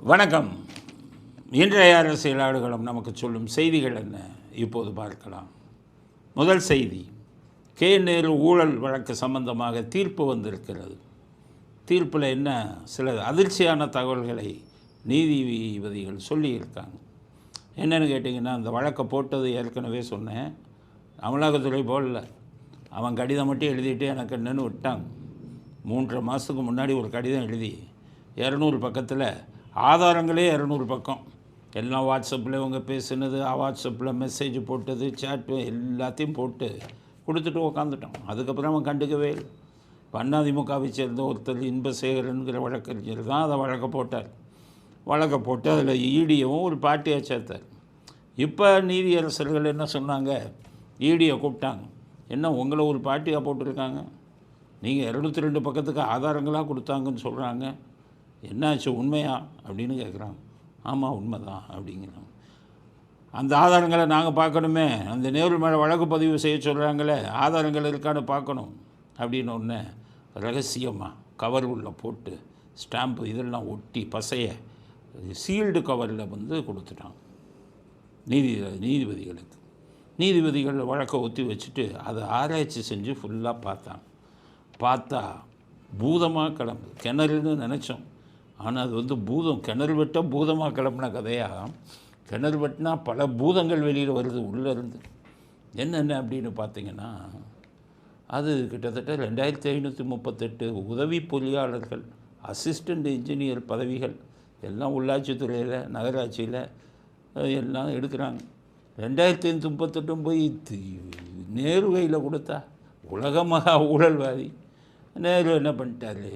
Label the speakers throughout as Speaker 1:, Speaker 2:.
Speaker 1: வணக்கம். இன்றைய அரசியல் ஆடுகளம் நமக்கு சொல்லும் செய்திகள் என்ன இப்போது பார்க்கலாம். முதல் செய்தி, நேரு ஊழல் வழக்கு சம்பந்தமாக தீர்ப்பு வந்திருக்கிறது. தீர்ப்பில் என்ன சில அதிர்ச்சியான தகவல்களை நீதிபதிகள் சொல்லியிருக்காங்க. என்னென்னு கேட்டிங்கன்னா, அந்த வழக்கை போட்டது ஏற்கனவே சொன்னேன், அமலாக்கத்துறை போடல, அவன் கடிதம் மட்டும் எழுதிட்டு எனக்கு என்னன்னு விட்டாங்க. 3.5 மாதத்துக்கு முன்னாடி ஒரு கடிதம் எழுதி 200 பக்கத்தில் ஆதாரங்களே 200 பக்கம், எல்லாம் வாட்ஸ்அப்பில் இவங்க பேசுனது, வாட்ஸ்அப்பில் மெசேஜ் போட்டது, சேட்டு எல்லாத்தையும் போட்டு கொடுத்துட்டு உக்காந்துட்டோம். அதுக்கப்புறம் அவன் கண்டுக்கவே இல்லை. அதிமுகவை சேர்ந்த ஒருத்தர் இன்பசேகரனுங்கிற வழக்கறிஞர் தான் அதை வழக்க போட்டார். வழக்க போட்டு அதில் ஈடியவும் ஒரு பார்ட்டியாக சேர்த்தார். இப்போ நீதியரசர்கள் என்ன சொன்னாங்க, ஈடியை கூப்பிட்டாங்க, என்ன உங்களை ஒரு பார்ட்டியாக போட்டிருக்காங்க, நீங்கள் 202 பக்கத்துக்கு ஆதாரங்களாக கொடுத்தாங்கன்னு சொல்கிறாங்க, என்னாச்சு உண்மையா அப்படின்னு கேட்குறாங்க. ஆமாம் உண்மை தான் அப்படிங்கிறாங்க. அந்த ஆதாரங்களை நாங்கள் பார்க்கணுமே, அந்த நேரு மேலே வழக்கு பதிவு செய்ய சொல்கிறாங்களே, ஆதாரங்கள் இருக்கான்னு பார்க்கணும் அப்படின்னு ஒன்று ரகசியமாக கவர் உள்ள போட்டு ஸ்டாம்பு இதெல்லாம் ஒட்டி பசைய சீல்டு கவரில் கொடுத்துட்டாங்க நீதிபதிகளுக்கு. நீதிபதிகள் வழக்கை ஒத்தி வச்சுட்டு அதை ஆராய்ச்சி செஞ்சு ஃபுல்லாக பார்த்தா பூதமாக கிளம்புது. கிணறுன்னு நினச்சோம், ஆனால் அது பூதம். கிணறு வெட்டால் பூதமாக கிளம்புன கதையாக, கிணறு வெட்டினா பல பூதங்கள் வெளியில் வருது உள்ளேருந்து. என்னென்ன அப்படின்னு பார்த்திங்கன்னா, அது கிட்டத்தட்ட 2538 உதவி பொறியாளர்கள், அசிஸ்டண்ட் இன்ஜினியர் பதவிகள் எல்லாம் உள்ளாட்சித்துறையில் நகராட்சியில் எல்லாம் எடுக்கிறாங்க. 2538 போய் நேரு கையில் கொடுத்தா உலக மகா ஊழல்வாதி. நேரு என்ன பண்ணிட்டாரு,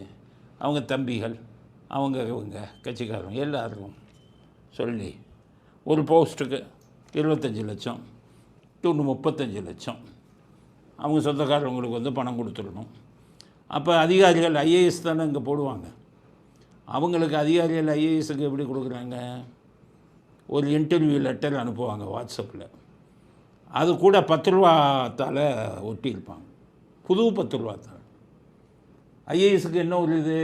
Speaker 1: அவங்க தம்பிகள், இவங்க கட்சிக்காரங்க எல்லாருக்கும் சொல்லி ஒரு போஸ்ட்டுக்கு 25 லட்சம் டு 35 லட்சம் அவங்க சொந்தக்காரவங்களுக்கு பணம் கொடுத்துடணும். அப்போ அதிகாரிகள் ஐஏஎஸ் தானே இங்கே போடுவாங்க, அவங்களுக்கு அதிகாரிகள் ஐஏஎஸ்க்கு எப்படி கொடுக்குறாங்க, ஒரு இன்டர்வியூ லெட்டர் அனுப்புவாங்க வாட்ஸ்அப்பில், அது கூட 10 ரூபாத்தால் ஒட்டியிருப்பாங்க, புது 10 ரூபாத்தால். ஐஏஎஸ்க்கு என்ன ஒரு இது,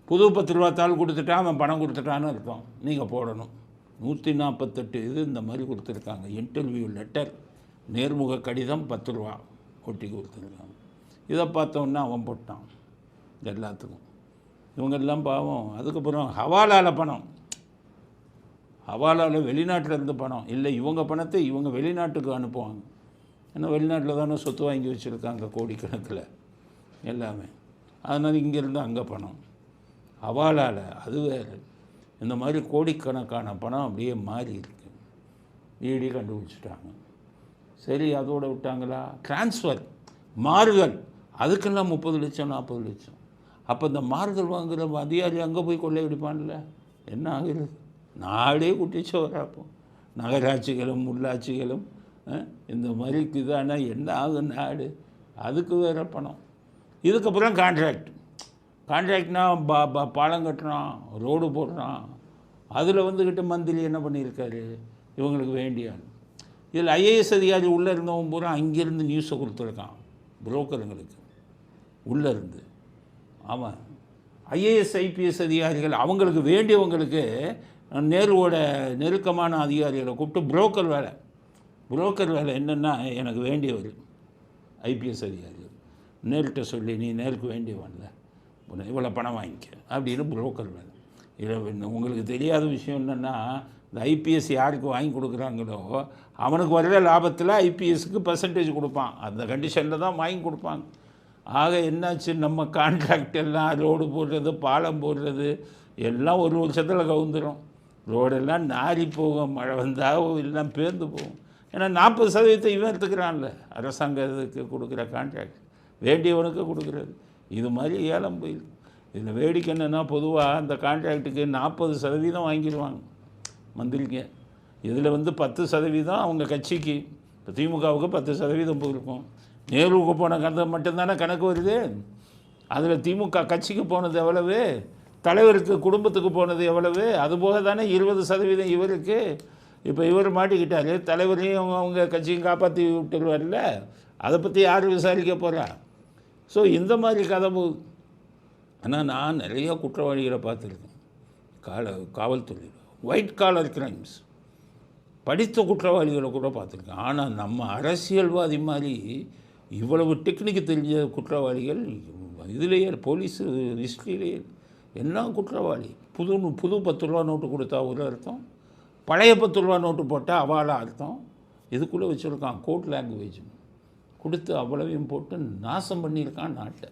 Speaker 1: புது 10 ரூபாத்தால் கொடுத்துட்டா அவன் பணம் கொடுத்துட்டான்னு அர்த்தம், நீங்கள் போடணும். 148 இது இந்த மாதிரி கொடுத்துருக்காங்க. இன்டர்வியூ லெட்டர், நேர்முக கடிதம் 10 ரூபா ஒட்டி கொடுத்துருக்காங்க. இதை பார்த்தோன்னா அவன் போட்டான் எல்லாத்துக்கும். இவங்கெல்லாம் பாவம். அதுக்கப்புறம் ஹவாலாவில் பணம், ஹவாலாவில் வெளிநாட்டில் இருந்து பணம் இல்லை, இவங்க பணத்தை இவங்க வெளிநாட்டுக்கு அனுப்புவாங்க. ஏன்னா வெளிநாட்டில் தானே சொத்து வாங்கி வச்சுருக்காங்க கோடிக்கணக்கில் எல்லாமே, அதனால் இங்கேருந்து அங்கே பணம் ஹவாலாவில். அது வேறு, இந்த மாதிரி கோடிக்கணக்கான பணம் அப்படியே மாறி இருக்கு. ஈடி கண்டுபிடிச்சிட்டாங்க. சரி, அதோடு விட்டாங்களா, டிரான்ஸ்ஃபர் மாறுதல், அதுக்கெல்லாம் 30 லட்சம் 40 லட்சம். அப்போ இந்த மாறுதல் வாங்குகிற அதிகாரி அங்கே போய் கொள்ளையடிப்பான்ல, என்ன ஆகுது, நாடே குட்டிச்சோறாப்போ. நகராட்சிகளும் உள்ளாட்சிகளும் இந்த மாதிரி இதானா என்ன ஆகும் நாடு, அதுக்கு வேறு பணம். இதுக்கப்புறம் கான்ட்ராக்ட்னா பாலம் கட்டுறான், ரோடு போடுறான், அதில் வந்துக்கிட்டு மந்திரி என்ன பண்ணியிருக்காரு, இவங்களுக்கு வேண்டியாள். இதில் ஐஏஎஸ் அதிகாரி உள்ளே இருந்தவன் பூரா அங்கேருந்து நியூஸை கொடுத்துருக்கான் புரோக்கருங்களுக்கு உள்ளே இருந்து. ஆமாம், ஐஏஎஸ் ஐபிஎஸ் அதிகாரிகள் அவங்களுக்கு வேண்டியவங்களுக்கு நேருவோட நெருக்கமான அதிகாரிகளை கூப்பிட்டு புரோக்கர் வேலை என்னென்னா, எனக்கு வேண்டியவர் ஐபிஎஸ் அதிகாரிகள் நேருகிட்ட சொல்லி, நீ நேருக்கு வேண்டியவன்ல இவ்வளோ பணம் வாங்கிக்க அப்படின்னு புரோக்கர் வேலை. இதில் உங்களுக்கு தெரியாத விஷயம் என்னென்னா, இந்த ஐபிஎஸ் யாருக்கு வாங்கி கொடுக்குறாங்களோ அவனுக்கு வர்ற லாபத்தில் ஐபிஎஸ்க்கு பர்சன்டேஜ் கொடுப்பான், அந்த கண்டிஷனில் தான் வாங்கி கொடுப்பாங்க. ஆக என்னாச்சு, நம்ம கான்ட்ராக்ட் எல்லாம் ரோடு போடுறது, பாலம் போடுறது எல்லாம் 1 வருஷத்தில் கவுந்துடும். ரோடெல்லாம் நாரி போகும், மழை வந்தால் எல்லாம் பேர்ந்து போகும். ஏன்னா 40% இவன் எடுத்துக்கிறான்ல, அரசாங்கத்துக்கு கொடுக்குற கான்ட்ராக்ட் வேண்டியவனுக்கு கொடுக்குறது. இது மாதிரி ஏலம் போயிடும். இதில் வேடிக்கை என்னென்னா, பொதுவாக அந்த கான்ட்ராக்டுக்கு 40% வாங்கிடுவாங்க மந்திரிங்க. இதில் 10% அவங்க கட்சிக்கு, இப்போ திமுகவுக்கு 10% போயிருக்கும். நேருவுக்கு போன கதை மட்டும்தானே கணக்கு வருது. அதில் திமுக கட்சிக்கு போனது எவ்வளவு, தலைவருக்கு குடும்பத்துக்கு போனது எவ்வளவு, அதுபோக தானே 20% இவருக்கு. இப்போ இவர் மாட்டிக்கிட்டார், தலைவரையும் அவங்க கட்சியும் காப்பாற்றி விட்டுருவார்ல, அதை பற்றி யார் விசாரிக்க போகிறா. ஸோ இந்த மாதிரி கதை போகுது. ஆனால் நான் நிறைய குற்றவாளிகளை பார்த்துருக்கேன். காவல்துறை ஒயிட் காலர் கிரைம்ஸ், படித்த குற்றவாளிகளை கூட பார்த்துருக்கேன். ஆனால் நம்ம அரசியல்வாதி மாதிரி இவ்வளவு டெக்னிக்கு தெரிஞ்ச குற்றவாளிகள் இதுலேயே போலீஸு ஹிஸ்ட்ரியிலேயே எல்லாம் குற்றவாளி. புது 10 ரூபா நோட்டு கொடுத்தா ஒரு அர்த்தம், பழைய 10 ரூபா நோட்டு போட்டால் அவால அர்த்தம். இதுக்குள்ளே வச்சுருக்கான் கோர்ட் லாங்குவேஜ் கொடுத்து அவ்வளவையும் போட்டு நாசம் பண்ணியிருக்கான் நாட்டை.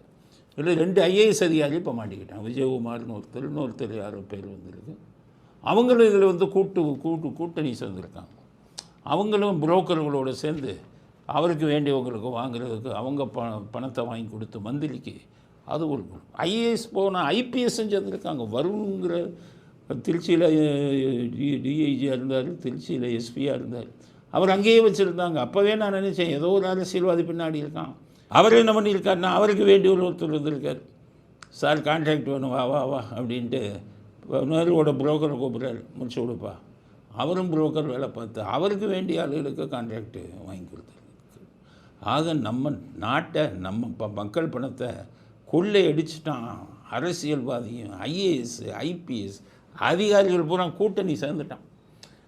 Speaker 1: இல்லை 2 ஐஏஎஸ் அதிகாரி இப்போ மாட்டிக்கிட்டான். விஜயகுமார்னு இன்னொருத்தர் யாரோ பேர் வந்திருக்கு. அவங்களும் இதில் கூட்டணி சேர்ந்துருக்காங்க. அவங்களும் புரோக்கர்களோடு சேர்ந்து அவருக்கு வேண்டியவங்களுக்கு வாங்குறதுக்கு அவங்க பணத்தை வாங்கி கொடுத்து மந்திரிக்கு அது ஒரு ஐஏஎஸ் போனால் ஐபிஎஸ்ஸும் சேர்ந்துருக்காங்க. வருங்கிற திருச்சியில் டிஐஜியாக இருந்தார், திருச்சியில் எஸ்பியாக இருந்தார். அவர் அங்கேயே வச்சுருந்தாங்க. அப்போவே நான் நினச்சேன் ஏதோ ஒரு அரசியல்வாதி பின்னாடி இருக்கான். அவர் என்ன பண்ணியிருக்காருன்னா அவருக்கு வேண்டிய ஒருத்தர் வந்திருக்கார். சார் கான்ட்ராக்ட் வேணும், வா வா வா அப்படின்ட்டு நேருவோட புரோக்கரை கூப்பிட்றாரு, முடிச்சு கொடுப்பா. அவரும் புரோக்கர் வேலை பார்த்து அவருக்கு வேண்டிய ஆளுகளுக்கு கான்ட்ராக்டு வாங்கி கொடுத்தாரு. ஆக நம்ம நாட்டை நம்ம மக்கள் பணத்தை கொள்ளை அடிச்சுட்டான் அரசியல்வாதியும் ஐஏஎஸ் ஐபிஎஸ் அதிகாரிகள் பூரா கூட்டணி சேர்ந்துட்டான்.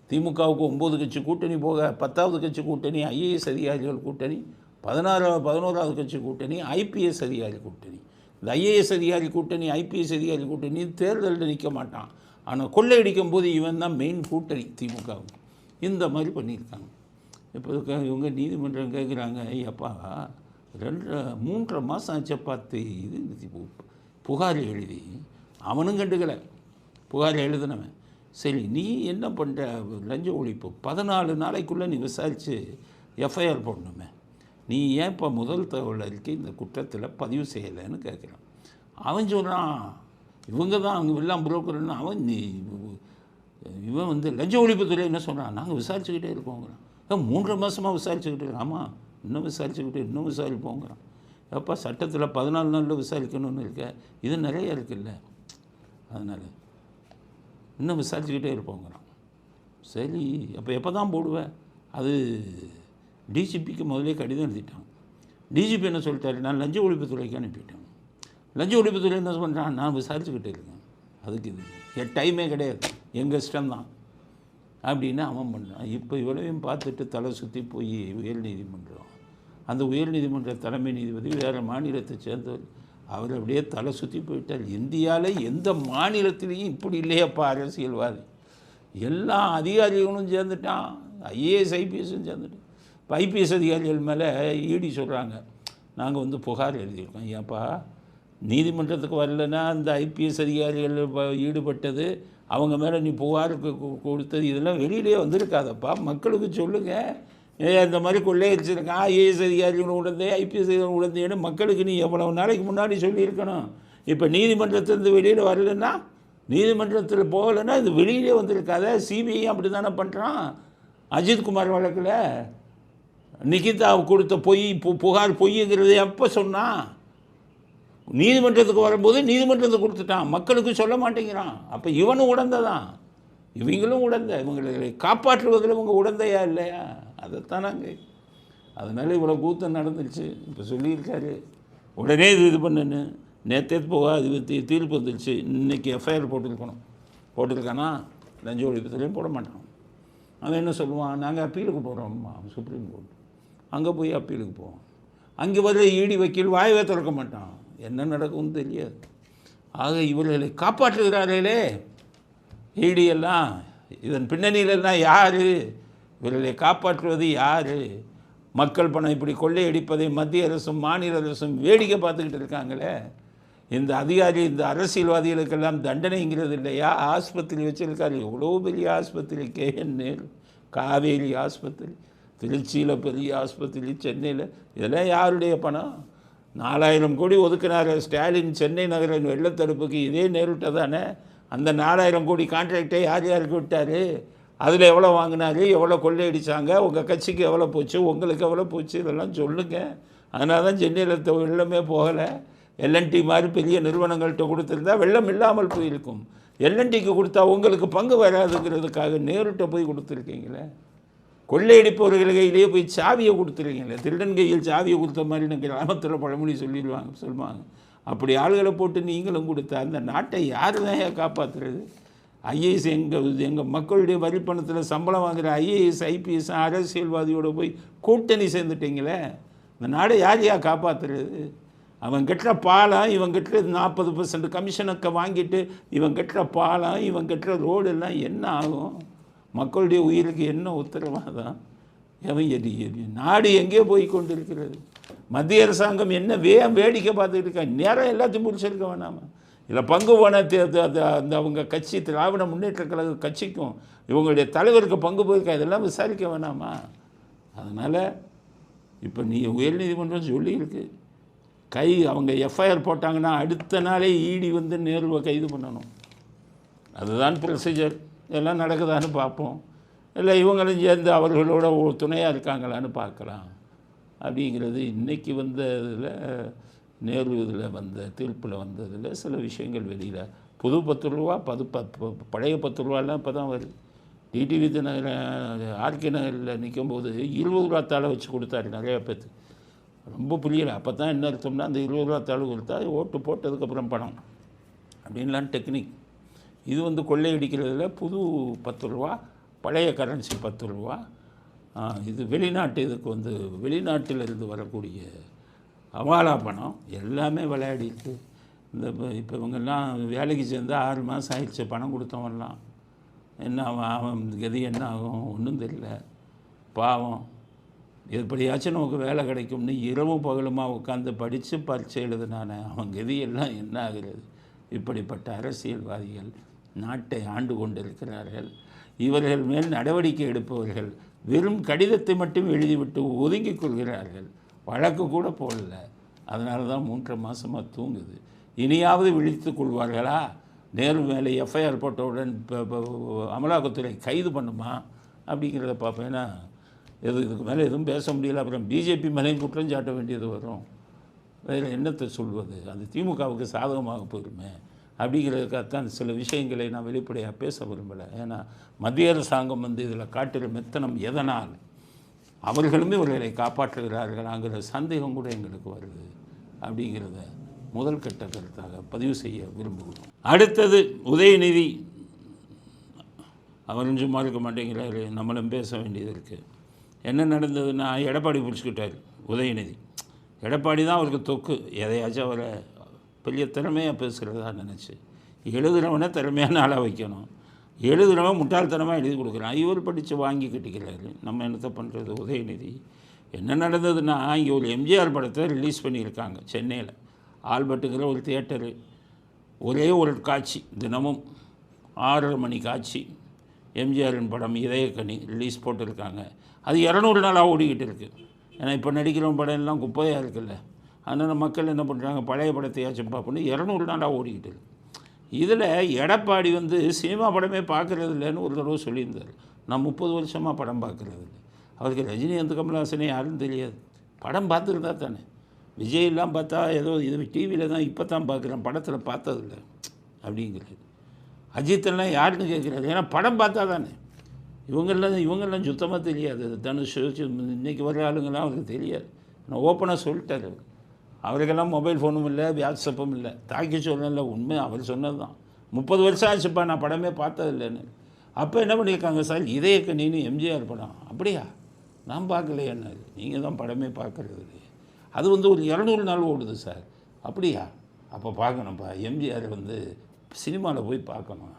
Speaker 1: திமுகவுக்கு 9 கட்சி கூட்டணி போக 10வது கட்சி கூட்டணி, ஐஏஎஸ் அதிகாரிகள் கூட்டணி, 11வது கட்சி கூட்டணி, ஐபிஎஸ் அதிகாரி கூட்டணி. இந்த ஐஏஎஸ் அதிகாரி கூட்டணி ஐபிஎஸ் அதிகாரி கூட்டணி தேர்தலில் நிற்க மாட்டான். ஆனால் கொள்ளையடிக்கும் போது இவன் தான் மெயின் கூட்டணி திமுகவுக்கு. இந்த மாதிரி பண்ணியிருக்காங்க. இப்போ இவங்க நீதிமன்றம் கேட்குறாங்க, ஐயப்பா 3.5 மாதம் ஆச்சா பார்த்து இது புகார் எழுதி அவனும் கண்டுக்கலை. புகார் எழுதினவன் சரி நீ என்ன பண்ணுற, லஞ்ச ஒழிப்பு 14 நாளைக்குள்ளே நீ விசாரித்து எஃப்ஐஆர் போடணுமே, நீ ஏன் இப்போ முதல் தகவல் அறிக்கை இந்த குற்றத்தில் பதிவு செய்யலைன்னு கேட்குறான். அவன் சொல்கிறான் இவங்க தான் அவங்க எல்லாம் புரோக்கர்னு. இவன் வந்து லஞ்ச ஒழிப்புத்துறை என்ன சொல்கிறான், நாங்கள் விசாரிச்சுக்கிட்டே இருக்கோங்கிறான். 3 மாதமாக விசாரிச்சுக்கிட்டு இருக்கோம். ஆமாம் இன்னும் விசாரிப்போங்கிறான். எப்போ சட்டத்தில் 14 நாளில் விசாரிக்கணும்னு இருக்க, இது நிறைய இருக்குல்ல, அதனால் இன்னும் விசாரிச்சுக்கிட்டே இருப்போங்கிறான். சரி அப்போ எப்போ தான் போடுவேன்? அது டிஜிபிக்கு முதலே கடிதம் எழுதிட்டான். டிஜிபி என்ன சொல்லிட்டாரு, நான் லஞ்ச ஒழிப்புத்துறைக்கு அனுப்பிட்டேன். லஞ்ச ஒழிப்புத்துறை என்ன பண்ணுறான், நான் விசாரிச்சுக்கிட்டே இருக்கேன், அதுக்கு இது டைமே கிடையாது, எங்கள் இஷ்டம்தான் அப்படின்னு அவன் பண்ணான். இப்போ இவ்வளவையும் பார்த்துட்டு தலை சுற்றி போய் உயர்நீதிமன்றம், அந்த உயர்நீதிமன்ற தலைமை நீதிபதி வேறு மாநிலத்தை சேர்ந்தவர், அவர் அப்படியே தலை சுற்றி போயிட்டார். இந்தியாவில் எந்த மாநிலத்திலையும் இப்படி இல்லையப்பா அரசியல்வாதி. எல்லா அதிகாரிகளும் சேர்ந்துட்டான், ஐஏஎஸ் ஐபிஎஸும் சேர்ந்துட்டான். இப்போ ஐபிஎஸ் அதிகாரிகள் மேலே இடி சொல்கிறாங்க, நாங்கள் வந்து புகார் எழுதியிருக்கோம். ஏன்ப்பா நீதிமன்றத்துக்கு வரலன்னா அந்த ஐபிஎஸ் அதிகாரிகள் ஈடுபட்டது அவங்க மேலே நீ புகாருக்கு கொடுத்தது இதெல்லாம் வெளியிலே வந்திருக்காதப்பா, மக்களுக்கு சொல்லுங்கள். இந்த மாதிரி கொள்ளையடிச்சிருக்கான் ஐஏஎஸ் அதிகாரிகள் உடந்தே ஐபிஎஸ் அதிகாரிகள் உடந்தேன்னு மக்களுக்கு நீ எவ்வளோ நாளைக்கு முன்னாடி சொல்லியிருக்கணும். இப்போ நீதிமன்றத்திலேருந்து வெளியில் வரலன்னா, நீதிமன்றத்தில் போகலைன்னா இது வெளியிலே வந்திருக்காத. சிபிஐ அப்படி தானே பண்ணுறான். அஜித்குமார் வழக்கில் நிகிதா கொடுத்த புகார் பொய்யுங்கிறது எப்போ சொன்னான்? நீதிமன்றத்துக்கு வரும்போது நீதிமன்றத்தை கொடுத்துட்டான், மக்களுக்கு சொல்ல மாட்டேங்கிறான். அப்போ இவனும் உடந்தான், இவங்களும் உடந்த, இவங்களை காப்பாற்றுவதில் இவங்க உடந்தையா இல்லையா? அதைத்தான் நாங்கள். அதனால் இவ்வளோ கூத்தம் நடந்துருச்சு. இப்போ சொல்லியிருக்காரு உடனே இது பண்ணுன்னு. நேற்றே அது தீர்ப்பு வந்துருச்சு. இன்றைக்கி எஃப்ஐஆர் போட்டிருக்கானா லஞ்ச ஒழிப்புத்துறையும் போட மாட்டான். அவன் என்ன சொல்லுவான், நாங்கள் அப்பீலுக்கு போகிறோம்மா சுப்ரீம் கோர்ட், அங்கே போய் அப்பீலுக்கு போவோம். அங்கே வர இடி வக்கீல் வாயவே திறக்க மாட்டான், என்ன நடக்கும்னு தெரியாது. ஆக இவர்களை காப்பாற்றுகிறார்களே ஈடியெல்லாம், இதன் பின்னணியிலெல்லாம் யார்? இவர்களை காப்பாற்றுவது யார்? மக்கள் பணம் இப்படி கொள்ளையடிப்பதை மத்திய அரசும் மாநில அரசும் வேடிக்கை பார்த்துக்கிட்டு இருக்காங்களே. இந்த அதிகாரி இந்த அரசியல்வாதிகளுக்கெல்லாம் தண்டனைங்கிறது இல்லையா? ஆஸ்பத்திரி வச்சுருக்காரு, எவ்வளோ பெரிய ஆஸ்பத்திரி, KN நேரு, காவேரி ஆஸ்பத்திரி, திருச்சியில் பெரிய ஆஸ்பத்திரி, சென்னையில், இதெல்லாம் யாருடைய பணம்? 4000 கோடி ஒதுக்கினார் ஸ்டாலின் சென்னை நகரின் வெள்ளத்தடுப்புக்கு, இதே நேருட்ட தானே. அந்த 4000 கோடி கான்ட்ராக்டை யாருக்கு விட்டார்? அதில் எவ்வளோ வாங்கினாரு, எவ்வளோ கொள்ளையடித்தாங்க, உங்கள் கட்சிக்கு எவ்வளோ போச்சு, உங்களுக்கு எவ்வளோ போச்சு, இதெல்லாம் சொல்லுங்கள். அதனால தான் சென்னையில் வெள்ளமே போகலை. எல்என்டி மாதிரி பெரிய நிறுவனங்கள்கிட்ட கொடுத்துருந்தா வெள்ளம் இல்லாமல் போயிருக்கும். எல்என்டிக்கு கொடுத்தா உங்களுக்கு பங்கு வராதுங்கிறதுக்காக நேருட்ட போய் கொடுத்துருக்கீங்களே. கொள்ளையடிப்பவர்கள் கையிலேயே போய் சாவியை கொடுத்துருக்கீங்களே. திருடன் கையில் சாவியை கொடுத்த மாதிரி எனக்கு கிராமத்தில் பழமொழி சொல்லுவாங்க. அப்படி ஆளுகளை போட்டு நீங்களும் கொடுத்தா அந்த நாட்டை யார் தான் காப்பாற்றுறது? ஐஏஎஸ் எங்கள் மக்களுடைய வரி பணத்தில் சம்பளம் வாங்குகிற ஐஏஎஸ் ஐபிஎஸ் அரசியல்வாதியோடு போய் கூட்டணி சேர்ந்துட்டீங்களே, இந்த நாடை யார் காப்பாற்றுறது? அவன் கட்டுற பாலம், இவன் கட்டுற 40% கமிஷனுக்கு வாங்கிட்டு இவன் கட்டுற பாலம், இவன் கட்டுற ரோடு எல்லாம் என்ன ஆகும்? மக்களுடைய உயிருக்கு என்ன உத்தரவாதம்? நாடு எங்கே போய் கொண்டு இருக்கிறது? மத்திய அரசாங்கம் என்ன வேடிக்கை பார்த்துக்கிட்டு இருக்கா? நேரம் எல்லாத்தையும் முடிச்சிருக்க வேணாமா? இல்லை பங்கு போன அந்த அவங்க கட்சி திராவிட முன்னேற்ற கழக கட்சிக்கும் இவங்களுடைய தலைவருக்கு பங்கு போயிருக்கா? இதெல்லாம் விசாரிக்க வேணாமா? அதனால் இப்போ உயர்நீதிமன்றம் சொல்லியிருக்கு, அவங்க எஃப்ஐஆர் போட்டாங்கன்னா அடுத்த நாளே இடி வந்து நேருவை கைது பண்ணணும். அதுதான் ப்ரொசீஜர். எல்லாம் நடக்குதான்னு பார்ப்போம். இல்லை இவங்களும் சேர்ந்து அவர்களோட துணையாக இருக்காங்களான்னு பார்க்கலாம். அப்படிங்கிறது இன்றைக்கி வந்த இதில் நேரு இதில் வந்த தீர்ப்பில் வந்ததில் சில விஷயங்கள் வெளியில் புது 10 ரூபா பழைய 10 ரூபாலாம் இப்போ தான் வருது. டிடிவி நகர் ஆர்கே நகரில் நிற்கும்போது 20 ரூபா தாளை வச்சு கொடுத்தாரு நிறையா பேர்த்து. ரொம்ப புரியலை. அப்போ தான் என்ன அர்த்தம்னா அந்த 20 ரூபா தாள் கொடுத்தா ஓட்டு போட்டதுக்கப்புறம் பணம் அப்படின்லாம் டெக்னிக். இது வந்து கொள்ளையடிக்கிறதுல புது 10 ரூபா, பழைய கரன்சி 10 ரூபா. இது வெளிநாட்டு இதுக்கு வந்து வெளிநாட்டிலிருந்து வரக்கூடிய அவாலா பணம் எல்லாமே விளையாடிருக்கு. இப்போ இவங்கெல்லாம் வேலைக்கு சேர்ந்தால் 6 மாதம் ஆயிடுச்சு, பணம் கொடுத்தவன்லாம் என்ன அவன் கதி என்ன ஆகும் ஒன்றும் தெரியல. பாவம். எப்படியாச்சும் நமக்கு வேலை கிடைக்கும்னு இரவும் பகலுமா உட்காந்து படித்து பரீட்சை எழுதுனானே அவன் கதியெல்லாம் என்ன ஆகிறது? இப்படிப்பட்ட அரசியல்வாதிகள் நாட்டை ஆண்டு கொண்டிருக்கிறார்கள். இவர்கள் மேல் நடவடிக்கை எடுப்பவர்கள் வெறும் கடிதத்தை மட்டும் எழுதிவிட்டு ஒதுங்கிக் கொள்கிறார்கள். வழக்கு கூட போடல. அதனால தான் 3.5 மாதமாக தூங்குது. இனியாவது விழித்துக் கொள்வார்களா? நேரு மேலே எஃப்ஐஆர் போட்டவுடன் இப்போ அமலாக்கத்துறை கைது பண்ணுமா அப்படிங்கிறத பார்ப்பேன். ஏன்னா இதுக்கு மேலே எதுவும் பேச முடியல. அப்புறம் பிஜேபி மேலேயும் குற்றம் சாட்ட வேண்டியது வரும். வேறு என்னத்தை சொல்வது? அது திமுகவுக்கு சாதகமாக போயிருமே அப்படிங்கிறதுக்காகத்தான் சில விஷயங்களை நான் வெளிப்படையாக பேச விரும்பலை. ஏன்னா மத்திய அரசாங்கம் வந்து இதில் காட்டுகிற மெத்தனம் எதனால் அவர்களுமே இவர்களை காப்பாற்றுகிறார்களாங்கிற சந்தேகம் கூட எங்களுக்கு வருது. அப்படிங்கிறத முதல் கட்ட கருத்தாக பதிவு செய்ய விரும்புகிறோம். அடுத்தது உதயநிதி. அவரும் சும்மா இருக்க மாட்டேங்கிறாரு, நம்மளும் பேச வேண்டியது இருக்குது. என்ன நடந்ததுன்னா எடப்பாடி பிடிச்சிக்கிட்டார் உதயநிதி. எடப்பாடி தான் அவருக்கு தொக்கு. எதையாச்சும் அவரை பெரிய திறமையாக பேசுகிறதா நினச்சி எழுதுகிறவனை திறமையான ஆளாக வைக்கணும். எழுதுகிறவன் முட்டாள்தனமாக எழுதி கொடுக்குறான். இவர் படித்து வாங்கி கட்டிக்கிறாரு. நம்ம என்னத்தை பண்ணுறது? உதயநிதி என்ன நடந்ததுன்னா இங்கே ஒரு எம்ஜிஆர் படத்தை ரிலீஸ் பண்ணியிருக்காங்க சென்னையில். ஆல்பர்ட்டுங்கிற ஒரு தியேட்டரு. ஒரே ஒரு காட்சி, தினமும் 6:30 மணி காட்சி. எம்ஜிஆரின் படம் இதயக்கனி ரிலீஸ் போட்டிருக்காங்க. அது 200 நாளாக ஓடிக்கிட்டு இருக்குது. ஏன்னா இப்போ நடிக்கிற படம் எல்லாம் குப்பையாக இருக்குல்ல. அதனால் மக்கள் என்ன பண்ணுறாங்க, பழைய படத்தையாச்சும் பார்ப்போன்னு 200 நாளாக ஓடிக்கிட்டு இருக்கு. இதில் எடப்பாடி வந்து சினிமா படமே பார்க்குறது இல்லைன்னு ஒரு தடவை சொல்லியிருந்தார். நான் 30 வருஷமாக படம் பார்க்குறது இல்லை. அவருக்கு ரஜினிகாந்த் கமல்ஹாசனே யாரும் தெரியாது. படம் பார்த்துருந்தா தானே. விஜயெல்லாம் பார்த்தா ஏதோ இது டிவியில் தான் இப்போ தான் பார்க்குறேன், படத்தில் பார்த்ததில்லை அப்படிங்கிறது. அஜித்தெல்லாம் யாருன்னு கேட்குறாரு. ஏன்னா படம் பார்த்தா தானே. இவங்கெல்லாம் சுத்தமாக தெரியாது. தனுஷ் இன்றைக்கி வர ஆளுங்கள்லாம் அவருக்கு தெரியாது. நான் ஓப்பனாக சொல்லிட்டார். அவருக்கெல்லாம் மொபைல் ஃபோனும் இல்லை, வாட்ஸ்அப்பும் இல்லை. தாக்கி சொல்லல, உண்மை அவர் சொன்னது தான். 30 வருஷம் ஆச்சுப்பா நான் படமே பார்த்ததில்லைன்னு. அப்போ என்ன பண்ணியிருக்காங்க சார், இதயக்கனின்னு எம்ஜிஆர் படம். அப்படியா? நான் பார்க்கலையேன்னு. நீங்கள் தான் படமே பார்க்குறது இல்லையே. அது வந்து ஒரு 200 நாள் ஓடுது சார். அப்படியா? அப்போ பார்க்கணும்ப்பா. எம்ஜிஆர் வந்து சினிமாவில் போய் பார்க்கணும்.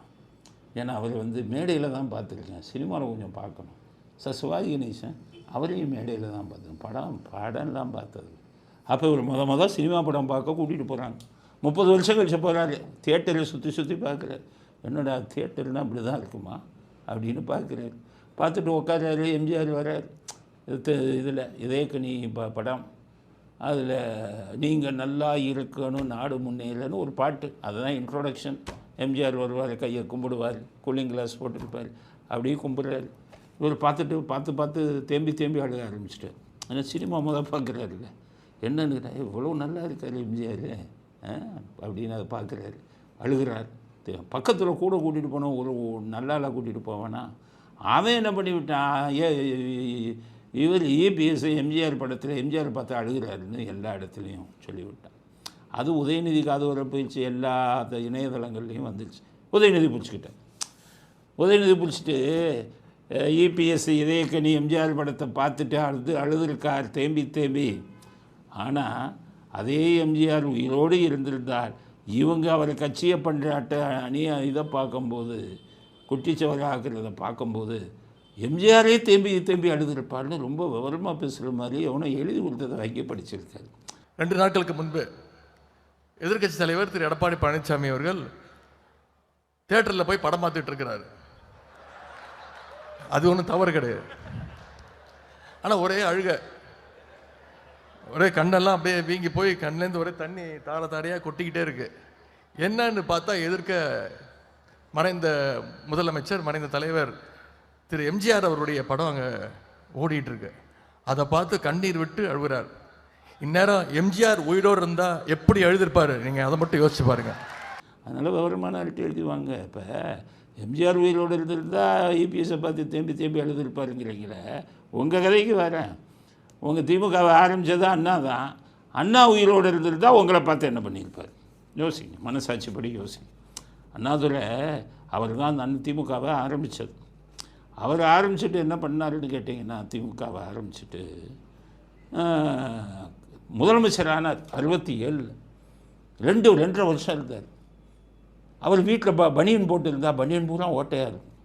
Speaker 1: ஏன்னா அவர் வந்து மேடையில் தான் பார்த்துருக்கேன், சினிமாவில் கொஞ்சம் பார்க்கணும். சார் சிவாஜி கணேசன் அவரையும் மேடையில் தான் பார்த்தேன், படம்லாம் பார்த்தது. அப்போ ஒரு மொதல் சினிமா படம் பார்க்க கூட்டிகிட்டு போகிறாங்க. 30 வருஷம் கழிச்சு போகிறாரு. தியேட்டரில் சுற்றி பார்க்குறாரு. என்னடா தியேட்டர்னால் இப்படி தான் இருக்குமா அப்படின்னு பார்க்குறாரு. பார்த்துட்டு உட்காராரு. எம்ஜிஆர் வர்றார். இதில் இதயக்கனி படம். அதில் நீங்கள் நல்லா இருக்கணும் நாடு முன்னேறன்னு ஒரு பாட்டு. அதுதான் இன்ட்ரோடக்ஷன். எம்ஜிஆர் வருவார், கையை கும்பிடுவார், கூலிங் கிளாஸ் போட்டுருப்பார், அப்படியே கும்பிட்றாரு. இவர் பார்த்து தேம்பி அழுக ஆரம்பிச்சிட்டார். ஏன்னா சினிமா பார்க்குறாருல்ல. என்னன்னு இவ்வளோ நல்லா இருக்கார் எம்ஜிஆர் அப்படின்னு அதை பார்க்குறாரு, அழுகிறார். பக்கத்தில் கூட கூட்டிகிட்டு போனோம், ஒரு நல்லாலாம் கூட்டிகிட்டு போவானா. அவன் என்ன பண்ணிவிட்டான், இவர் இபிஎஸ் எம்ஜிஆர் படத்தில் எம்ஜிஆர் பார்த்து அழுகிறாருன்னு எல்லா இடத்துலையும் சொல்லிவிட்டான். அது உதயநிதி காது வர போயிடுச்சு. எல்லா இணையதளங்கள்லேயும் வந்துடுச்சு. உதயநிதி பிடிச்சிக்கிட்டேன். உதயநிதி பிடிச்சிட்டு இபிஎஸ் இதயக்கனி எம்ஜிஆர் படத்தை பார்த்துட்டு அழுதுருக்கார் தேம்பி. ஆனால் அதே எம்ஜிஆர் உயிரோடு இருந்திருந்தால் இவங்க அவர் கட்சியை பண்ணுற இதை பார்க்கும்போது, குட்டிச்சவரை ஆக்கிறத பார்க்கும்போது எம்ஜிஆரே தேம்பி அழுதுருப்பார்னு ரொம்ப விவரமாக பேசுகிற மாதிரி எவனோ எழுதி கொடுத்ததை வாங்கி படிச்சிருக்காரு.
Speaker 2: 2 நாட்களுக்கு முன்பு எதிர்க்கட்சி தலைவர் திரு எடப்பாடி பழனிசாமி அவர்கள் தியேட்டரில் போய் படம் பார்த்துட்டு இருக்கிறாரு. அது ஒன்றும் தவறு கிடையாது. ஆனால் ஒரே அழுக, ஒரே கண்ணெல்லாம் அப்படியே வீங்கி போய் கண்ணிலேருந்து ஒரே தண்ணி தாரையாக கொட்டிக்கிட்டே இருக்கு. என்னன்னு பார்த்தா எதிர்க்க மறைந்த முதலமைச்சர், மறைந்த தலைவர் திரு எம்ஜிஆர் அவருடைய படம் அங்கே ஓடிட்டு இருக்கு. அதை பார்த்து கண்ணீர் விட்டு அழுகிறார். இந்நேரம் எம்ஜிஆர் உயிரோடு இருந்தால் எப்படி எழுதிருப்பாரு, நீங்கள் அதை மட்டும் யோசிச்சு பாருங்க.
Speaker 1: அதனால் விவரமான அழுட்டு எழுதிவாங்க. இப்போ எம்ஜிஆர் உயிரோடு இருந்திருந்தால் இபிஎஸை பார்த்து தேம்பி எழுதிருப்பாருங்கிறீங்களே. உங்கள் கதைக்கு வரேன். உங்கள் திமுகவை ஆரம்பித்தது அண்ணா தான். அண்ணா உயிரோடு இருந்திருந்தால் உங்களை பார்த்து என்ன பண்ணியிருப்பார் யோசிங்க, மனசாட்சிப்படி யோசிங்க. அண்ணாதுரை அவர் தான் அந்த திமுகவை ஆரம்பித்தது. அவர் ஆரம்பிச்சுட்டு என்ன பண்ணாருன்னு கேட்டிங்கன்னா, திமுகவை ஆரம்பிச்சுட்டு முதலமைச்சரானார் 67. 2.5 வருஷம் இருந்தார். அவர் வீட்டில் பனியன் போட்டு பனியன் பூரா ஓட்டையாக இருக்கும்.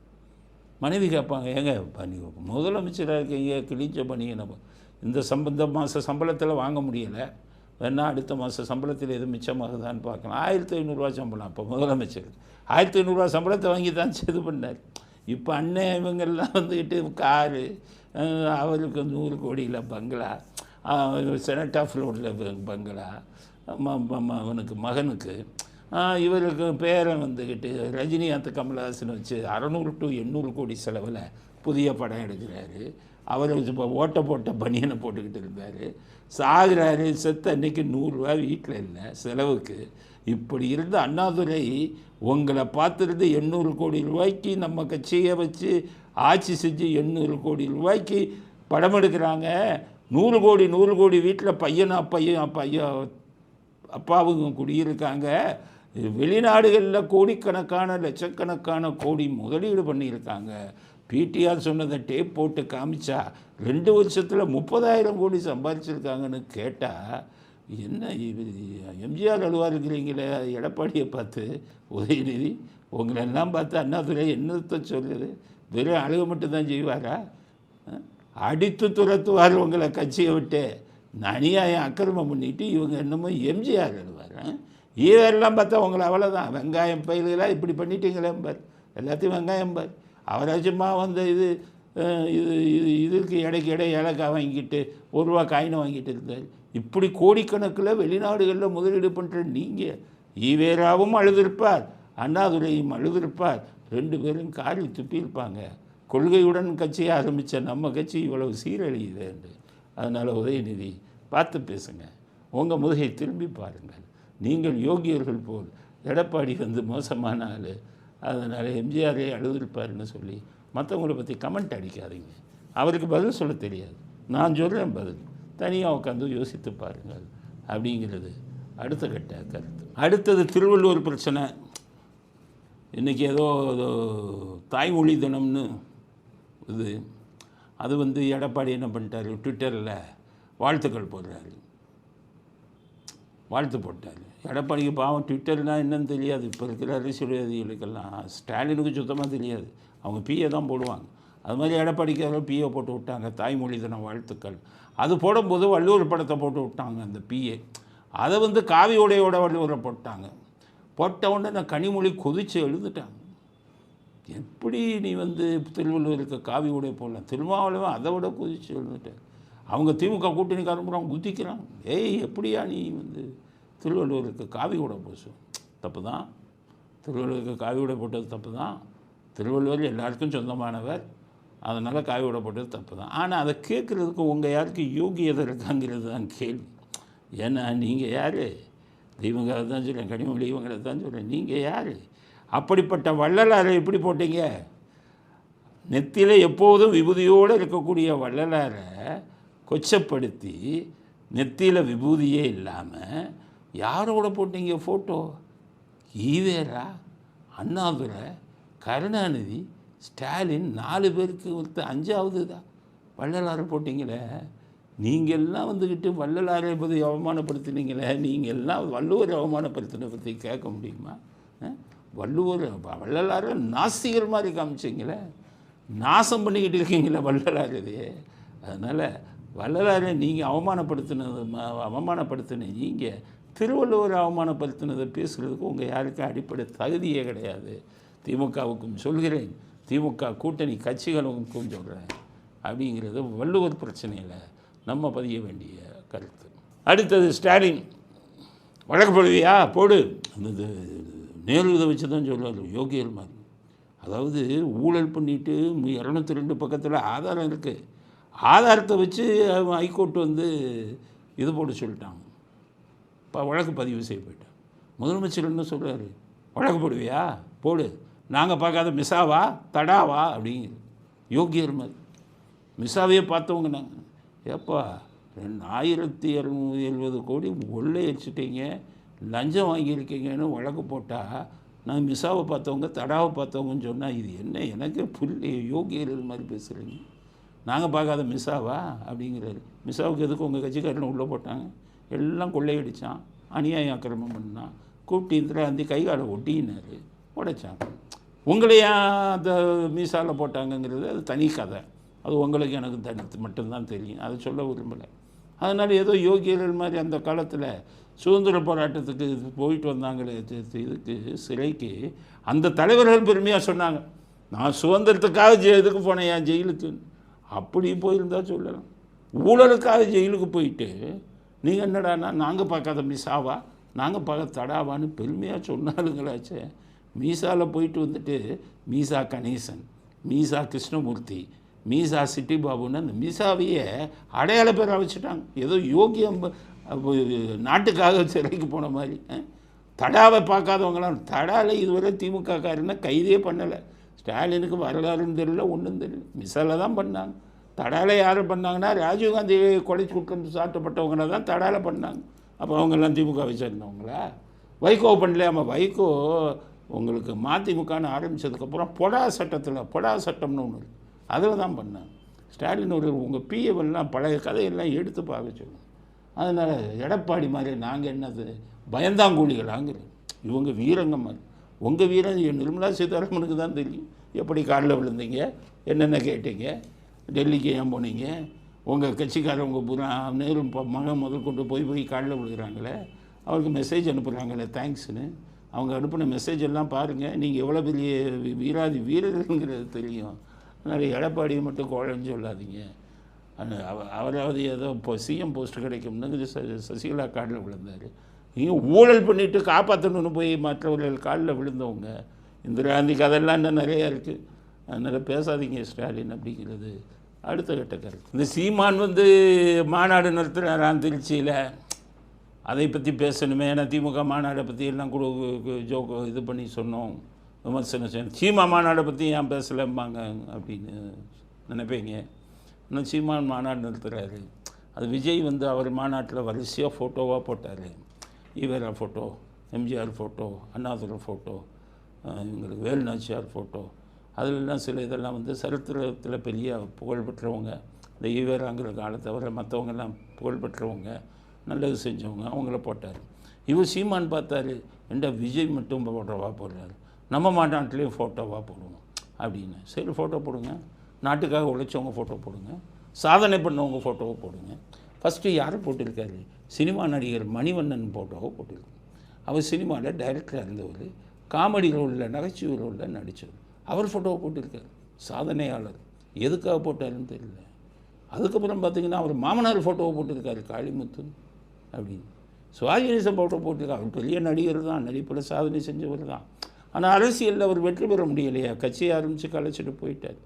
Speaker 1: மனைவி கேட்பாங்க, ஏங்க முதலமைச்சராக இருக்கீங்க, கிழிஞ்ச பனியனை இந்த மாத சம்பளத்தில் வாங்க முடியலை, வேணால் அடுத்த மாத சம்பளத்தில் எதுவும் மிச்சமாகுதான்னு பார்க்கலாம். 1500 சம்பளம். அப்போ முதலமைச்சர் 1500 சம்பளத்தை வாங்கி தான் இது பண்ணார். இப்போ அண்ணன் இவங்கெல்லாம் வந்துக்கிட்டு காரு, அவருக்கு 100 கோடியில் பங்களா, செனட் ஆஃப் ரோடில் பங்களா, அவனுக்கு மகனுக்கு, இவருக்கு பேரன் வந்துக்கிட்டு ரஜினிகாந்த் கமல்ஹாசன் வச்சு 600 to 800 கோடி செலவில் புதிய படம் எடுக்கிறாரு. அவர் இப்போ ஓட்ட போட்ட பனியனை போட்டுக்கிட்டு இருந்தார். சாகுறாரு. செத்த அன்றைக்கி 100 ரூபா வீட்டில் இல்லை செலவுக்கு. இப்படி இருந்த அண்ணாதுரை உங்களை பார்த்துருந்து 800 கோடி ரூபாய்க்கு நம்ம கட்சியை வச்சு ஆட்சி செஞ்சு 800 கோடி ரூபாய்க்கு படம் எடுக்கிறாங்க. 100 கோடி வீட்டில் பையன் அப்பாவுங்க குடியிருக்காங்க. வெளிநாடுகளில் கோடிக்கணக்கான லட்சக்கணக்கான கோடி முதலீடு பண்ணியிருக்காங்க. பிடிஆர் சொன்னதை டேப் போட்டு காமிச்சா 2 வருஷத்தில் 30,000 கோடி சம்பாதிச்சிருக்காங்கன்னு கேட்டால் என்ன எம்ஜிஆர் அழுவாருங்கிறீங்களே எடப்பாடியை பார்த்து. உதயநிதி உங்களெல்லாம் பார்த்து அண்ணாதுரை என்னத்தை சொல்லுது? வெறும் அழுக மட்டும்தான் செய்வாரா? அடித்து துரத்துவார் உங்களை கட்சியை விட்டு. அநியாயம் அக்கிரமம் பண்ணிட்டு இவங்க என்னமோ எம்ஜிஆர் அழுவார். ஈவரெல்லாம் பார்த்தா உங்களை அவ்வளோதான். வெங்காயம் பயிர்களாக இப்படி பண்ணிட்டீங்களேம்பார். எல்லாத்தையும் வெங்காயம்பார். அவராச்சுமா வந்து இதுக்கு இடைக்கு ஏலக்காய் வாங்கிட்டு 1 ரூபா காயினை வாங்கிட்டு இருந்தார். இப்படி கோடிக்கணக்கில் வெளிநாடுகளில் முதலீடு பண்ணுற நீங்கள் ஈவேராவும் அழுதிருப்பார், அண்ணாதுரையும் அழுதிருப்பார். 2 பேரும் காரில் துப்பியிருப்பாங்க. கொள்கையுடன் கட்சியை ஆரம்பித்த நம்ம கட்சி இவ்வளவு சீரழியுது என்று. அதனால் உதயநிதி பார்த்து பேசுங்க. உங்கள் முதுகை திரும்பி பாருங்கள். நீங்கள் யோகியர்கள் போல். எடப்பாடி வந்து மோசமான ஆள், அதனால் எம்ஜிஆரே அழுதிருப்பாருன்னு சொல்லி மற்றவங்களை பற்றி கமெண்ட் அடிக்காதீங்க. அவருக்கு பதில் சொல்ல தெரியாது. நான் சொல்கிறேன் பதில். தனியாக உட்காந்து யோசித்து பாருங்கள் அப்படிங்கிறது அடுத்த கட்ட கருத்து. அடுத்தது திருவள்ளுவர் பிரச்சனை. இன்றைக்கி ஏதோ தாய்மொழி தினம்னு இது, அது வந்து எடப்பாடி என்ன பண்ணிட்டார், ட்விட்டரில் வாழ்த்துக்கள் போடுறாரு. வாழ்த்து போட்டார். எடப்பாடிக்கு பாவம் ட்விட்டர்னால் என்னன்னு தெரியாது. இப்போ இருக்கிற அரசியல்வாதிகளுக்கெல்லாம் ஸ்டாலினுக்கு சுத்தமாக தெரியாது. அவங்க பிஏ தான் போடுவாங்க. அது மாதிரி எடப்பாடிக்கு அதில் பிஏ போட்டு விட்டாங்க, தாய்மொழி தின வாழ்த்துக்கள். அது போடும்போது வள்ளுவர் படத்தை போட்டு விட்டாங்க அந்த பிஏ. அதை வந்து காவி உடையோட வள்ளுவரை போட்டாங்க. போட்ட உடனே நான் கனிமொழி கொதித்து எழுந்துட்டாங்க. எப்படி நீ வந்து திருவள்ளுவருக்கு காவி உடை போடலாம்? திருமாவளவன் அதை விட கொதித்து எழுந்துட்டார். அவங்க திமுக கூட்டணிக்காரன் குதிக்கிறான். ஏய் எப்படியா நீ வந்து திருவள்ளுவருக்கு காவி உடை போசும்? தப்பு தான். திருவள்ளுவருக்கு காவி உடை போட்டது தப்பு தான். திருவள்ளுவர் எல்லாருக்கும் சொந்தமானவர், அதனால் காவி உடை போட்டது தப்பு தான். ஆனால் அதை கேட்குறதுக்கு உங்கள் யாருக்கு யோகியதை இருக்காங்கிறது தான் கேள்வி. ஏன்னா நீங்கள் யார்? தெய்வங்களை தான் சொல்கிறேன், கனிமொழி இவங்களை தான் சொல்கிறேன். நீங்கள் யார்? அப்படிப்பட்ட வள்ளலாரை எப்படி போட்டீங்க? நெத்தியில் எப்போதும் விபூதியோடு இருக்கக்கூடிய வள்ளலாரை கொச்சப்படுத்தி நெத்தியில் விபூதியே இல்லாமல் யாரோட போட்டீங்க ஃபோட்டோ? ஈவேரா, அண்ணாதுரை, கருணாநிதி, ஸ்டாலின் 4 பேருக்கு ஒருத்தர் 5வது தான் வள்ளலாரை போட்டிங்களே. நீங்கள் எல்லாம் வந்துக்கிட்டு வள்ளலாரை பற்றி அவமானப்படுத்தினீங்களே, நீங்கள் எல்லாம் வள்ளுவரை அவமானப்படுத்தின பற்றி கேட்க முடியுமா? வள்ளலாரை நாஸ்திகர் மாதிரி காமிச்சிங்களே, நாசம் பண்ணிக்கிட்டு இருக்கீங்களே வள்ளலார் இது. அதனால் வள்ளலாரை நீங்கள் அவமானப்படுத்தின நீங்கள் திருவள்ளுவரை அவமானப்படுத்தினதை பேசுகிறதுக்கு உங்கள் யாருக்கும் அடிப்படை தகுதியே கிடையாது. திமுகவுக்கும் சொல்கிறேன், திமுக கூட்டணி கட்சிகளுக்கும் சொல்கிறேன். அப்படிங்கிறது வள்ளுவர் பிரச்சனையில் நம்ம பதிய வேண்டிய கருத்து. அடுத்தது ஸ்டாலின் வழக்கப்படுவியா போடு. அந்த நேரு இதை வச்சு தான் சொல்லுவார் யோகியர் மாதிரி. அதாவது ஊழல் பண்ணிவிட்டு 202 பக்கத்தில் ஆதாரம் இருக்குது. ஆதாரத்தை வச்சு ஹைகோர்ட் வந்து இது போட்டு சொல்லிட்டாங்க. இப்போ வழக்கு பதிவு செய்ய போயிட்டான். முதலமைச்சர் என்ன சொல்கிறாரு, வழக்கு போடுவியா போடு, நாங்கள் பார்க்காத மிசாவா தடாவா அப்படிங்கிற யோகியர் மாதிரி. மிசாவையே பார்த்தவங்க நாங்கள். ஏப்பா 1270 கோடி கொள்ளை அடிச்சிட்டீங்க, லஞ்சம் வாங்கியிருக்கீங்கன்னு வழக்கு போட்டால் நான் மிசாவை பார்த்தவங்க தடாவை பார்த்தவங்கன்னு சொன்னால் இது என்ன எனக்கு புள்ளி யோகியர் மாதிரி பேசுகிறீங்க. நாங்கள் பார்க்காத மிசாவா அப்படிங்கிறாரு. மிசாவுக்கு எதுக்கு உங்கள் கட்சிக்காரனை உள்ளே போட்டாங்க? எல்லாம் கொள்ளையடித்தான், அநியாயம் அக்கிரமம் பண்ணான், கூப்பிட்டு இந்திராந்தி கைகாலை ஒட்டினார், உடைச்சாங்க. உங்களையா அந்த மீசாவில் போட்டாங்கங்கிறது அது தனி கதை. அது உங்களுக்கு எனக்கு தனித்து மட்டும்தான் தெரியும், அதை சொல்ல விரும்பலை. அதனால் ஏதோ யோகியர்கள் மாதிரி அந்த காலத்தில் சுதந்திர போராட்டத்துக்கு போயிட்டு வந்தாங்களே இதுக்கு சிறைக்கு, அந்த தலைவர்கள் பெருமையாக சொன்னாங்க, நான் சுதந்திரத்துக்காக இதுக்கு போனேன் என் ஜெயிலுக்கு. அப்படி போயிருந்தால் சொல்லலாம். ஊழலுக்காக ஜெயிலுக்கு போயிட்டு நீங்கள் என்னடானா நாங்கள் பார்க்காத மிசாவா நாங்கள் பார்க்க தடாவான்னு பெருமையாக சொன்னாலுங்களாச்சே. மீசாவில் போயிட்டு வந்துட்டு மீசா கணேசன், மீசா கிருஷ்ணமூர்த்தி, மீசா சிட்டி பாபுன்னு அந்த மீசாவையே அடையாள பேராக வச்சுட்டாங்க. ஏதோ யோகியம் நாட்டுக்காக சிறைக்கு போன மாதிரி. தடாவை பார்க்காதவங்களாம் தடாவில் இதுவரை திமுக காரனை கைதே பண்ணலை. ஸ்டாலினுக்கு வரலாறுன்னு தெரியல, ஒன்றும் தெரியல. மிசாவில் தான் பண்ணாங்க. தடாவில் யாரை பண்ணாங்கன்னா ராஜீவ்காந்தி கொலை குற்றம் சாட்டப்பட்டவங்களை தான் தடாவில் பண்ணாங்க. அப்போ அவங்கெல்லாம் திமுக வச்சுருந்தவங்களா? வைகோ பண்ணலையாமா? வைகோ உங்களுக்கு மதிமுகன்னு ஆரம்பித்ததுக்கப்புறம் பொடா சட்டம்னு ஒன்று இருக்குது, அதில் தான் பண்ணாங்க. ஸ்டாலின் உங்கள் பிஏவெல்லாம் பழைய கதையெல்லாம் எடுத்து பார்க்க சொல்லுங்கள். அதனால் எடப்பாடி மாதிரி நாங்கள் என்னது பயந்தாங்கூலிகளாங்கிறது. இவங்க வீரங்க மாதிரி. உங்கள் வீரன் நிர்மலா சீதாராமனுக்கு தான் தெரியும் எப்படி காலில் விழுந்தீங்க, என்னென்ன கேட்டீங்க, டெல்லிக்கு ஏன் போனீங்க, உங்கள் கட்சிக்காரவங்க பூரா நேரு மகன் முதல் கொண்டு போய் காலில் விழுகிறாங்களே, அவருக்கு மெசேஜ் அனுப்புகிறாங்களே தேங்க்ஸ்னு. அவங்க அனுப்பின மெசேஜ் எல்லாம் பாருங்கள், நீங்கள் எவ்வளோ பெரிய வீரர்கள்ங்கிறது தெரியும். அதனால் எடப்பாடியை மட்டும் கோழன்னு சொல்லாதீங்க. அவராவது ஏதோ இப்போ சிஎம் போஸ்ட் கிடைக்கும்னு சசிகலா காலில் விழுந்தார். நீங்கள் ஊழல் பண்ணிவிட்டு காப்பாற்றணுன்னு போய் மற்றவர்கள் காலில் விழுந்தவங்க. இந்திராந்திக்கு அதெல்லாம் இன்னும் நிறையா இருக்குது. அதனால் பேசாதீங்க ஸ்டாலின் அப்படிங்கிறது அடுத்த கட்ட கருத்து. இந்த சீமான் வந்து மாநாடு நடத்துகிறாரான் திருச்சியில், அதை பற்றி பேசணுமே. ஏன்னா திமுக மாநாடை பற்றி எல்லாம் கூட ஜோக்கு இது பண்ணி சொன்னோம், விமர்சனம் செய்யணும். சீமா மாநாடை பற்றி ஏன் பேசலைம்பாங்க அப்படின்னு நினைப்பீங்க. இன்னும் சீமான் மாநாடு நடத்துகிறாரு. அது விஜய் வந்து அவர் மாநாட்டில் வரிசையாக ஃபோட்டோவாக போட்டார். EVR photo, MGR photo, Annadurai photo, இவங்களுக்கு வேலுநாச்சியார் ஃபோட்டோ. அதிலெல்லாம் சில இதெல்லாம் வந்து சரித்திரத்தில் பெரிய புகழ்பெற்றவங்க. இந்த ஈவேராங்கிற காலத்தை தவிர மற்றவங்கெல்லாம் புகழ்பெற்றவங்க, நல்லது செஞ்சவங்க, அவங்கள போட்டார். இவர் சீமான் பார்த்தாரு, என்ற விஜய் மட்டும் ஃபோட்டோவாக போடுறாரு, நம்ம மாநாட்டிலையும் ஃபோட்டோவாக போடுவோம் அப்படின்னு. சரி ஃபோட்டோ போடுங்க, நாட்டுக்காக உழைச்சவங்க ஃபோட்டோ போடுங்க, சாதனை பண்ணவங்க ஃபோட்டோவை போடுங்க. ஃபஸ்ட்டு யாரை போட்டிருக்காரு? சினிமா நடிகர் மணிவண்ணன் ஃபோட்டோவை போட்டிருக்காரு. அவர் சினிமாவில் டைரக்டராக இருந்தவர், காமெடி ரோலில் நகைச்சுவை ரோலில் நடித்தவர். அவர் ஃபோட்டோவை போட்டிருக்காரு. சாதனையாளர். எதுக்காக போட்டாருன்னு தெரியல. அதுக்கப்புறம் பார்த்திங்கன்னா அவர் மாமனார் ஃபோட்டோவை போட்டிருக்காரு, காளிமுத்து அப்படின்னு. சிவாஜி கணேசன் ஃபோட்டோ போட்டிருக்காரு. அவர் பெரிய நடிகர் தான், நடிப்பில் சாதனை செஞ்சவர் தான். ஆனால் அரசியலில் அவர் வெற்றி பெற முடியலையா, கட்சியை ஆரம்பித்து கலைச்சிட்டு போயிட்டார்.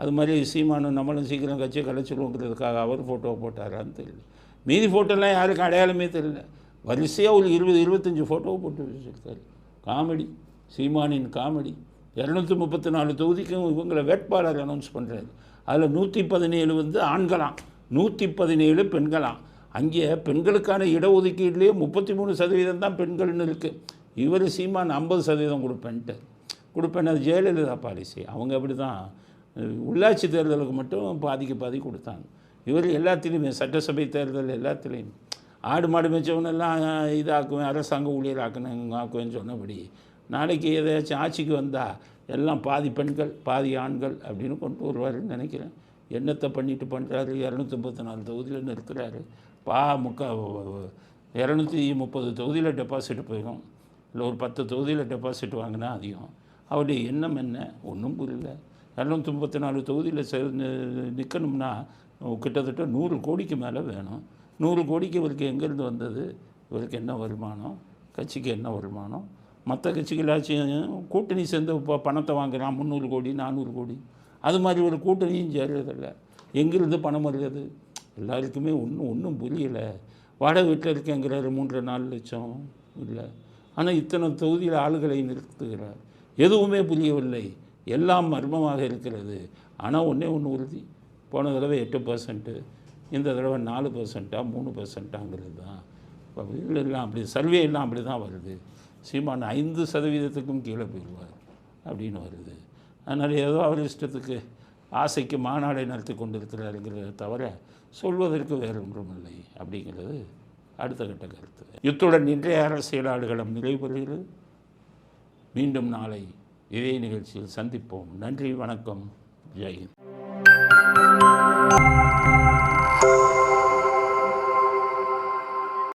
Speaker 1: அது மாதிரி சீமானும் நம்மளும் சீக்கிரம் கட்சியை கலைச்சிடுவோங்கிறதுக்காக அவர் ஃபோட்டோவை போட்டாரான்னு தெரியல. மீதி ஃபோட்டோலாம் யாருக்கும் அடையாளமே தெரியல. வரிசையாக ஒரு 20-25 ஃபோட்டோவை போட்டு வச்சுருக்காரு. Comedy, சீமானின் comedy. 234 தொகுதிக்கும் இவங்களை வேட்பாளர் அனௌன்ஸ் பண்ணுறாரு. அதில் 117 வந்து ஆண்களாம், 117 பெண்களாம். அங்கே பெண்களுக்கான இடஒதுக்கீடுலேயே 33% தான் பெண்கள்னு இருக்குது. இவர் சீமான் 50% கொடுப்பேன்ட்டு. கொடுப்பேன். அது ஜெயலலிதா பாலிசி. அவங்க அப்படி தான் உள்ளாட்சி தேர்தலுக்கு மட்டும் பாதிக்கு பாதி கொடுத்தாங்க. இவர் எல்லாத்துலேயுமே சட்டசபை தேர்தல் எல்லாத்துலேயும் ஆடு மாடு மேய்ச்சவனெல்லாம் இதாக்குவேன், அரசாங்க ஊழியர் ஆக்குவேன்னு சொன்னபடி நாளைக்கு எதாச்சும் ஆட்சிக்கு வந்தால் எல்லாம் பாதி பெண்கள் பாதி ஆண்கள் அப்படின்னு கொண்டு வருவாருன்னு நினைக்கிறேன். என்னத்தை பண்ணிட்டு பண்ணுறாரு. 254 தொகுதியில் நிறுத்துறாரு. 230 தொகுதியில் டெபாசிட் போயிடும். இல்லை ஒரு 10 தொகுதியில் டெபாசிட் வாங்கினா அதிகம். அவருடைய எண்ணம் என்ன ஒன்றும் புரியல. 234 தொகுதியில் நிற்கணும்னா கிட்டத்தட்ட 100 கோடிக்கு மேலே வேணும். 100 கோடிக்கு இவருக்கு எங்கேருந்து வந்தது? இவருக்கு என்ன வருமானம்? கட்சிக்கு என்ன வருமானம்? மற்ற கட்சிகளாச்சும் கூட்டணி சேர்ந்து இப்போ பணத்தை வாங்குறான் 300 கோடி 400 கோடி. அது மாதிரி ஒரு கூட்டணியும் சேர்றதில்லை. எங்கேருந்து பணம் வருகிறது? எல்லாருக்குமே ஒன்றும் புரியலை. வாடகை வீட்டில் இருக்கேங்கிறாரு 3.4 லட்சம் இல்லை. ஆனால் இத்தனை தொகுதியில் ஆளுகளை நிறுத்துகிறார். எதுவுமே புரியவில்லை. எல்லாம் மர்மமாக இருக்கிறது. ஆனால் ஒன்று உறுதி, போன தடவை 8%, இந்த தடவை 4%, 3%ங்கிறது தான் இப்போ எல்லாம் அப்படி சர்வே எல்லாம் அப்படி தான் வருது. சீமான் 5% கீழே போயிடுவார் அப்படின்னு வருது. அதனால் ஏதோ அவர் இஷ்டத்துக்கு ஆசைக்கு மாநாடை நடத்தி கொண்டிருக்கிறாருங்கிறத தவிர சொல்வதற்கு வேறு ஒன்றும் இல்லை அப்படிங்கிறது அடுத்த கட்ட கருத்து. இத்துடன் இன்றைய அரசியலாளர்களும் நிறைவு பெறுகிறது. மீண்டும் நாளை இதே நிகழ்ச்சியில் சந்திப்போம். நன்றி, வணக்கம், ஜெய் ஹிந்த்.